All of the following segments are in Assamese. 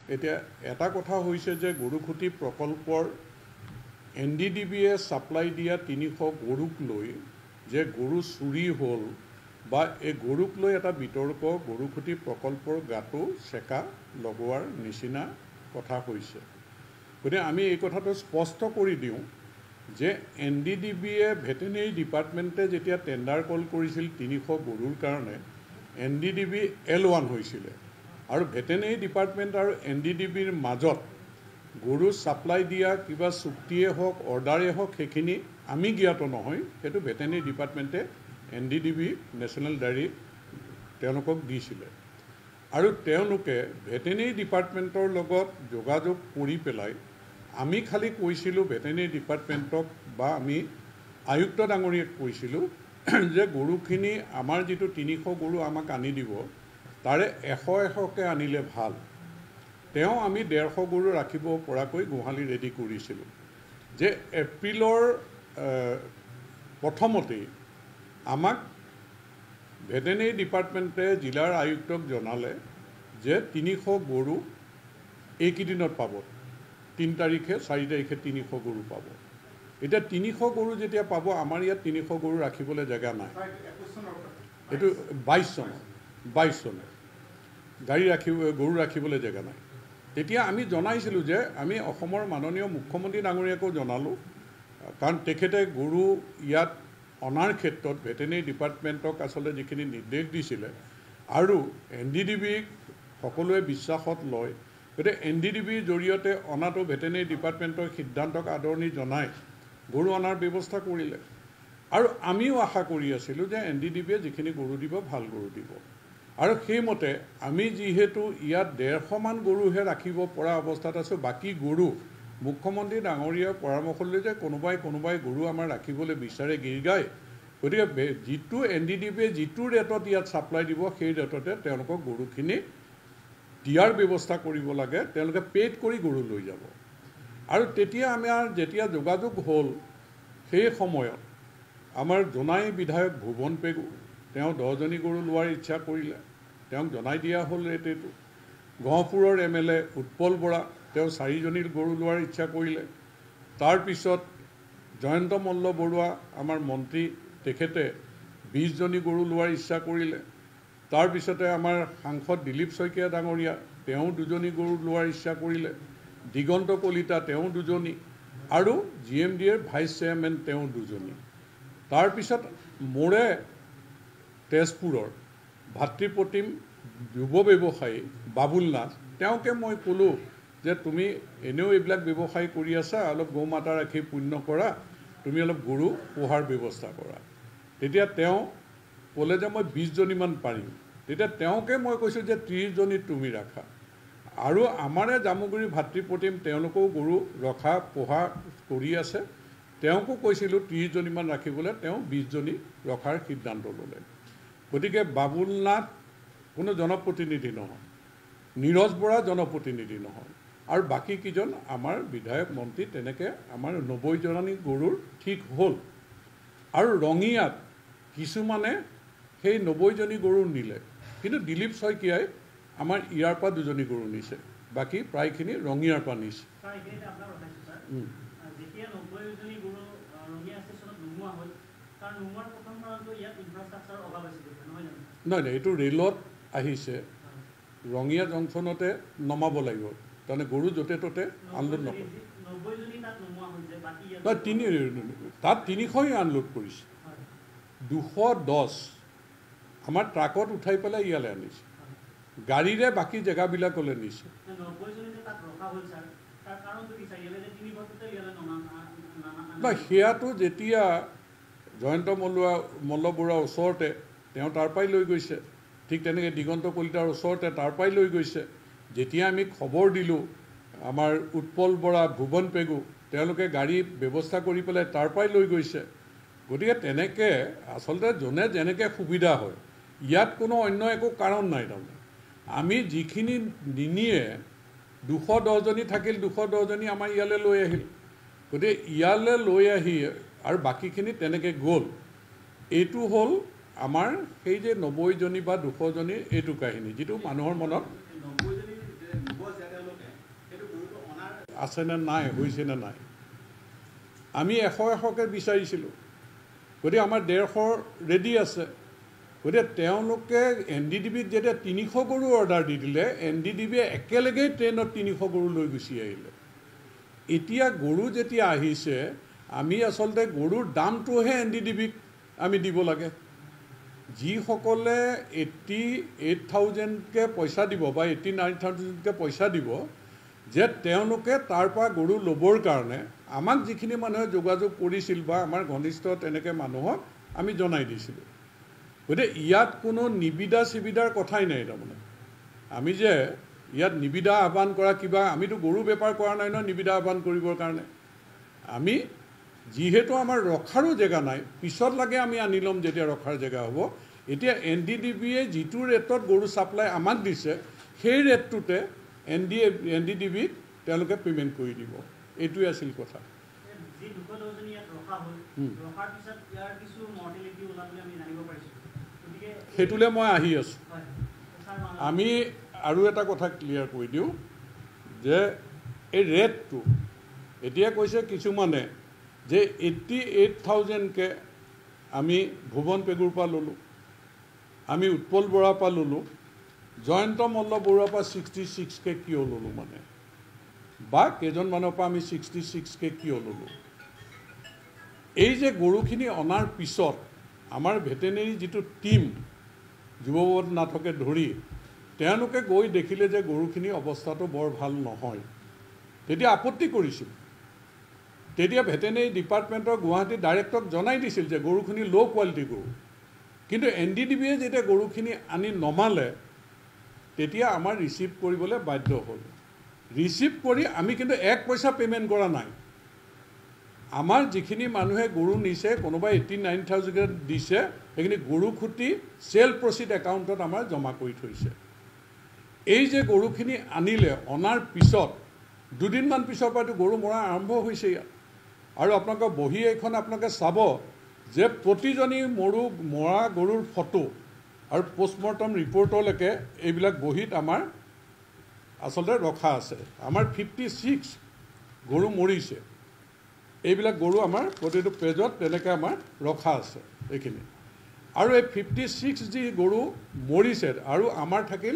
এতিয়া এটা কথা হৈছে যে গৰুখুঁটি প্ৰকল্পৰ NDDBয়ে ছাপ্লাই দিয়া 300 গৰুক লৈ যে গৰু চুৰি হ'ল বা এই গৰুক লৈ এটা বিতৰ্ক গৰুখুঁটি প্ৰকল্পৰ গাটো চেকা লগোৱাৰ নিচিনা কথা হৈছে। গতিকে আমি এই কথাটো স্পষ্ট কৰি দিওঁ যে NDDBয়ে ভেটেনেৰি ডিপাৰ্টমেণ্টে যেতিয়া টেণ্ডাৰ কল কৰিছিল 300 গৰুৰ কাৰণে NDDB L1 হৈছিলে আৰু ভেটেনেৰি ডিপাৰ্টমেণ্ট আৰু NDDBৰ মাজত গৰু ছাপ্লাই দিয়া কিবা চুক্তিয়ে হওক অৰ্ডাৰে হওক সেইখিনি আমি জ্ঞাত নহয়, সেইটো ভেটেনেৰি ডিপাৰ্টমেণ্টে NDDB নেশ্যনেল ডায়েৰী তেওঁলোকক দিছিলে আৰু তেওঁলোকে ভেটেনেৰি ডিপাৰ্টমেণ্টৰ লগত যোগাযোগ কৰি পেলাই আমি খালি কৈছিলোঁ ভেটেনেৰি ডিপাৰ্টমেণ্টক বা আমি আয়ুক্ত ডাঙৰীয়াক কৈছিলোঁ যে গৰুখিনি আমাৰ যিটো 300 গৰু আমাক আনি দিব তাৰে 100কে আনিলে ভাল। তেওঁ আমি 150 গৰু ৰাখিব পৰাকৈ গোহালি ৰেডি কৰিছিলোঁ যে এপ্ৰিলৰ প্ৰথমতেই আমাক ভেটেনেৰি ডিপাৰ্টমেণ্টে জিলাৰ আয়ুক্তক জনালে যে 300 গৰু এইকেইদিনত পাব, 3 তাৰিখে 4 তাৰিখে 300 গৰু পাব। এতিয়া 300 গৰু যেতিয়া পাব আমাৰ ইয়াত 300 গৰু ৰাখিবলৈ জেগা নাই। এইটো 22 চনৰ গৰু ৰাখিবলৈ জেগা নাই। তেতিয়া আমি জনাইছিলোঁ যে আমি অসমৰ মাননীয় মুখ্যমন্ত্ৰী ডাঙৰীয়াকো জনালোঁ, কাৰণ তেখেতে গৰু ইয়াত অনাৰ ক্ষেত্ৰত ভেটেনেৰি ডিপাৰ্টমেণ্টক আচলতে যিখিনি নিৰ্দেশ দিছিলে আৰু NDDBক সকলোৱে বিশ্বাসত লয়, গতিকে NDDBৰ জৰিয়তে অনাটো ভেটেনেৰি ডিপাৰ্টমেণ্টৰ সিদ্ধান্তক আদৰণি জনাই গৰু অনাৰ ব্যৱস্থা কৰিলে আৰু আমিও আশা কৰি আছিলোঁ যে NDDBয়ে যিখিনি গৰু দিব ভাল গৰু দিব আৰু সেইমতে আমি যিহেতু ইয়াত 150মান গৰুহে ৰাখিব পৰা অৱস্থাত আছোঁ, বাকী গৰু মুখ্যমন্ত্ৰী ডাঙৰীয়াৰ পৰামৰ্শ লৈ যে কোনোবাই গৰু আমাৰ ৰাখিবলৈ বিচাৰে গিৰগাই, গতিকে যিটো NDDBয়ে যিটো ৰেটত ইয়াত ছাপ্লাই দিব সেই ৰেটতে তেওঁলোকক গৰুখিনি দিয়াৰ ব্যৱস্থা কৰিব লাগে, তেওঁলোকে পেইড কৰি গৰু লৈ যাব। আৰু তেতিয়া আমাৰ যেতিয়া যোগাযোগ হ'ল সেই সময়ত আমাৰ জোনাই বিধায়ক ভুৱন পেগু তেওঁ 10জনী গৰু লোৱাৰ ইচ্ছা কৰিলে, তেওঁক জনাই দিয়া হ'ল ৰেটটো। গহপুৰৰ MLA উৎপল বৰা তেওঁ 4জনী গৰু লোৱাৰ ইচ্ছা কৰিলে। তাৰপিছত জয়ন্ত মল্ল বৰুৱা আমাৰ মন্ত্ৰী তেখেতে 20জনী গৰু লোৱাৰ ইচ্ছা কৰিলে। তাৰপিছতে আমাৰ সাংসদ দিলীপ শইকীয়া ডাঙৰীয়া তেওঁ 2জনী গৰু লোৱাৰ ইচ্ছা কৰিলে। দিগন্ত কলিতা তেওঁ 2জনী আৰু GMDৰ ভাইচ চেয়াৰমেন তেওঁ 2জনী। তাৰপিছত মোৰে তেজপুৰৰ ভাতৃপ্ৰতিম যুৱ ব্যৱসায়ী বাবুল নাথ তেওঁকে মই ক'লোঁ যে তুমি এনেও এইবিলাক ব্যৱসায় কৰি আছা, অলপ গৌ মাতা ৰাখি পুণ্য কৰা, তুমি অলপ গৰু পোহাৰ ব্যৱস্থা কৰা। তেতিয়া তেওঁ ক'লে যে মই 20জনীমান পাৰিম। তেতিয়া তেওঁকে মই কৈছোঁ যে 30জনী তুমি ৰাখা আৰু আমাৰে জামুগুৰি ভাতৃপ্ৰতিম তেওঁলোকেও গৰু ৰখা পোহা কৰি আছে, তেওঁকো কৈছিলোঁ 30জনীমান ৰাখিবলৈ, তেওঁ 20জনী ৰখাৰ সিদ্ধান্ত ল'লে। গতিকে বাবুল নাথ কোনো জনপ্ৰতিনিধি নহয়, নীৰজ বৰা জনপ্ৰতিনিধি নহয় আৰু বাকীকেইজন আমাৰ বিধায়ক মন্ত্ৰী, তেনেকৈ আমাৰ 90জনী গৰুৰ ঠিক হ'ল। আৰু ৰঙিয়াত কিছুমানে সেই 90জনী গৰু নিলে, কিন্তু দিলীপ শইকীয়াই আমাৰ ইয়াৰ পৰা 2জনী গৰু নিছে, বাকী প্ৰায়খিনি ৰঙিয়াৰ পৰা নিছে। নহয়, এইটো ৰেলত আহিছে, ৰঙিয়া জংচনতে নমাব লাগিব, তাৰমানে গৰু য'তে ত'তে আনলোড নকৰে। তাত 300ই আনলোড কৰিছে, 210 আমাৰ ট্ৰাকত উঠাই পেলাই ইয়ালৈ আনিছে, গাড়ীৰে বাকী জেগাবিলাকলৈ নিছে। নহয়, সেয়াটো যেতিয়া জয়ন্ত মল্ল বৰুৱাৰ ওচৰতে তেওঁ তাৰ পৰাই লৈ গৈছে, ঠিক তেনেকৈ দিগন্ত কলিতাৰ ওচৰতে তাৰ পৰাই লৈ গৈছে। যেতিয়া আমি খবৰ দিলোঁ আমাৰ উৎপল বৰা ভুৱন পেগু তেওঁলোকে গাড়ী ব্যৱস্থা কৰি পেলাই তাৰ পৰাই লৈ গৈছে। গতিকে তেনেকৈ আচলতে যোনে যেনেকৈ সুবিধা হয়, ইয়াত কোনো অন্য একো কাৰণ নাই। তাৰমানে আমি যিখিনি নিনিয়ে 210জনী থাকিল, 210জনী আমাৰ ইয়ালৈ লৈ আহিল, গতিকে ইয়ালৈ লৈ আহি আৰু বাকীখিনি তেনেকৈ গ'ল। এইটো হ'ল আমাৰ সেই যে 90জনী বা 200জনীৰ এইটো কাহিনী, যিটো মানুহৰ মনত আছেনে নাই, হৈছেনে নাই। আমি 100-100কৈ বিচাৰিছিলোঁ, গতিকে আমাৰ 150 ৰেডি আছে। গতিকে তেওঁলোকে NDDBক যেতিয়া 300 গৰু অৰ্ডাৰ দি দিলে, NDDBয়ে একেলগেই ট্ৰেইনত 300 গৰু লৈ গুচি আহিলে। এতিয়া গৰু যেতিয়া আহিছে, আমি আচলতে গৰুৰ দামটোহে NDDBক আমি দিব লাগে। যিসকলে 88,000কৈ পইচা দিব বা 89,000কৈ পইচা দিব, যে তেওঁলোকে তাৰ পৰা গৰু ল'বৰ কাৰণে আমাক যিখিনি মানুহে যোগাযোগ কৰিছিল বা আমাৰ ঘনিষ্ঠ তেনেকৈ মানুহক আমি জনাই দিছিলোঁ। গতিকে ইয়াত কোনো নিবিদা চিবিদাৰ কথাই নাই। তাৰমানে আমি যে ইয়াত নিবিদা আহ্বান কৰা কিবা, আমিতো গৰু বেপাৰ কৰা নাই নহয় নিবিদা আহ্বান কৰিবৰ কাৰণে। আমি যিহেতু আমাৰ ৰখাৰো জেগা নাই, পিছত লাগে আমি আনি ল'ম যেতিয়া ৰখাৰ জেগা হ'ব। এতিয়া NDDBয়ে যিটো ৰেটত গৰু ছাপ্লাই আমাক দিছে, সেই ৰেটটোতে NDDBক তেওঁলোকে পে'মেণ্ট কৰি দিব। এইটোৱে আছিল কথা। সেইটোলৈ মই আহি আছোঁ। আমি আৰু এটা কথা ক্লিয়াৰ কৰি দিওঁ যে এই ৰেটটো এতিয়া কৈছে কিছুমানে যে 88,000কৈ আমি ভুৱন পেগুৰ পৰা ল'লোঁ, আমি উৎপল বৰাৰ পৰা ল'লোঁ, জয়ন্ত মল্ল বৰুৱাৰ পৰা 66কৈ কিয় ল'লোঁ, মানে বা কেইজনমানৰ পৰা আমি 66কৈ কিয় ল'লোঁ। এই যে গৰুখিনি অনাৰ পিছত আমাৰ ভেটেনেৰী যিটো টীম যুৱনাথকে ধৰি তেওঁলোকে গৈ দেখিলে যে গৰুখিনি অৱস্থাটো বৰ ভাল নহয়, তেতিয়া আপত্তি কৰিছিল। তেতিয়া ভেটেনেৰী ডিপাৰ্টমেণ্টৰ গুৱাহাটী ডাইৰেক্টৰক জনাই দিছিল যে গৰুখিনি ল' কোৱালিটি গৰু। কিন্তু NDDBয়ে যেতিয়া গৰুখিনি আনি নমালে, তেতিয়া আমাৰ ৰিচিভ কৰিবলৈ বাধ্য হ'ল। ৰিচিভ কৰি আমি কিন্তু 1 পইচা পে'মেণ্ট কৰা নাই। আমাৰ যিখিনি মানুহে গৰু নিছে, কোনোবাই 89,000 দিছে, সেইখিনি গৰু খুটি চেল প্ৰচিড একাউণ্টত আমাৰ জমা কৰি থৈছে। এই যে গৰুখিনি আনিলে, অনাৰ পিছত 2 দিনমান পিছৰ পৰাতো গৰু মৰা আৰম্ভ হৈছে ইয়াত। আৰু আপোনালোকৰ বহি এইখন আপোনালোকে চাব যে প্ৰতিজনী মৰা গৰুৰ ফটো আৰু পষ্টমৰ্টম ৰিপৰ্টলৈকে এইবিলাক বহীত আমাৰ আচলতে ৰখা আছে। আমাৰ 56 গৰু মৰিছে। এইবিলাক গৰু আমাৰ প্ৰতিটো পেজত তেনেকৈ আমাৰ ৰখা আছে এইখিনি। আৰু এই 56 যি গৰু মৰিছে, আৰু আমাৰ থাকিল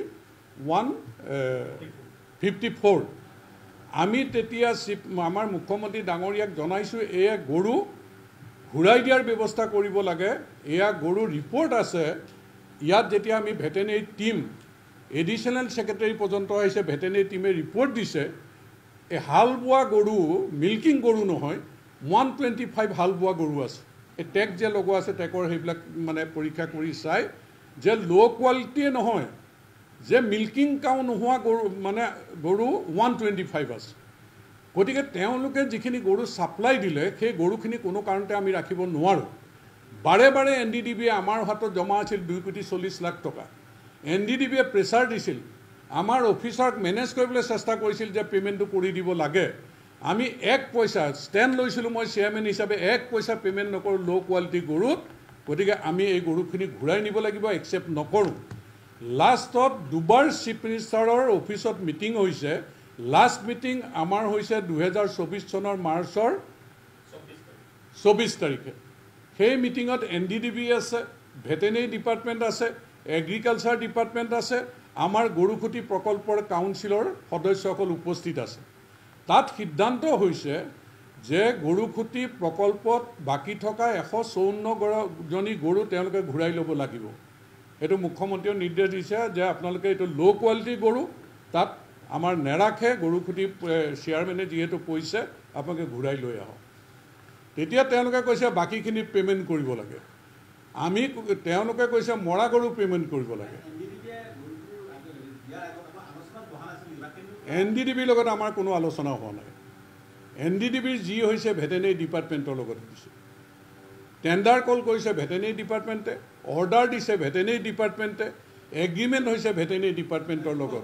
154। আমি তেতিয়া আমাৰ মুখ্যমন্ত্ৰী ডাঙৰীয়াক জনাইছোঁ, এয়া গৰু ঘূৰাই দিয়াৰ ব্যৱস্থা কৰিব লাগে। এয়া গৰু ৰিপৰ্ট আছে। ইয়াত যেতিয়া আমি ভেটেনেৰী টীম এডিশ্যনেল ছেক্ৰেটাৰী পৰ্যন্ত আহিছে, ভেটেনেৰী টীমে ৰিপৰ্ট দিছে, এই হাল বোৱা গৰু, মিল্কিং গৰু নহয়, 125 হাল বোৱা গৰু আছে। এই টেগ যে লগোৱা আছে, টেগৰ সেইবিলাক মানে পৰীক্ষা কৰি চাই যে ল' কোৱালিটিয়ে নহয়, যে মিল্কিং কাউ নোহোৱা গৰু, মানে গৰু 125 আছে। গতিকে তেওঁলোকে যিখিনি গৰু ছাপ্লাই দিলে, সেই গৰুখিনি কোনো কাৰণতে আমি ৰাখিব নোৱাৰোঁ। বাৰে বাৰে NDDBয়ে আমাৰ হাতত জমা আছিল 2,40,00,000 টকা। NDDBয়ে প্ৰেছাৰ দিছিল, আমাৰ অফিচাৰক মেনেজ কৰিবলৈ চেষ্টা কৰিছিল যে পে'মেণ্টটো কৰি দিব লাগে। আমি 1 পইচা ষ্টেণ্ড লৈছিলোঁ, মই চেয়াৰমেন হিচাপে 1 পইচা পে'মেণ্ট নকৰোঁ ল' কোৱালিটি গৰুত। গতিকে আমি এই গৰুখিনি ঘূৰাই নিব লাগিব, একচেপ্ট নকৰোঁ। লাষ্টত 2বাৰ চিফ মিনিষ্টাৰৰ অফিচত মিটিং হৈছে। লাষ্ট মিটিং আমাৰ হৈছে 2024 চনৰ মাৰ্চৰ 24 তাৰিখে। সেই মিটিঙত NDDB আছে, ভেটেনেৰী ডিপাৰ্টমেণ্ট আছে, এগ্ৰিকালচাৰ ডিপাৰ্টমেণ্ট আছে, আমাৰ গৰুখুটি প্ৰকল্পৰ কাউন্সিলৰ সদস্যসকল উপস্থিত আছে। তাত সিদ্ধান্ত হৈছে যে গৰুখুটি প্ৰকল্পত বাকী থকা 154জনী গৰু তেওঁলোকে ঘূৰাই ল'ব লাগিব। এইটো মুখ্যমন্ত্ৰীয়ে নিৰ্দেশ দিছে যে আপোনালোকে এইটো ল' কোৱালিটি গৰু, তাত আমাৰ নেৰাখে। গৰুখুটি চেয়াৰমেনে যিহেতু কৈছে আপোনালোকে ঘূৰাই লৈ আহক। তেতিয়া তেওঁলোকে কৈছে বাকীখিনি পে'মেণ্ট কৰিব লাগে। তেওঁলোকে কৈছে মৰা গৰু পে'মেণ্ট কৰিব লাগে। NDDBৰ লগত আমাৰ কোনো আলোচনা হোৱা নাই। NDDBৰ যি হৈছে ভেটেনেৰী ডিপাৰ্টমেণ্টৰ লগত হৈছে। টেণ্ডাৰ কল কৰিছে ভেটেনেৰী ডিপাৰ্টমেণ্টে, অৰ্ডাৰ দিছে ভেটেনেৰী ডিপাৰ্টমেণ্টে, এগ্ৰিমেণ্ট হৈছে ভেটেনেৰী ডিপাৰ্টমেণ্টৰ লগত।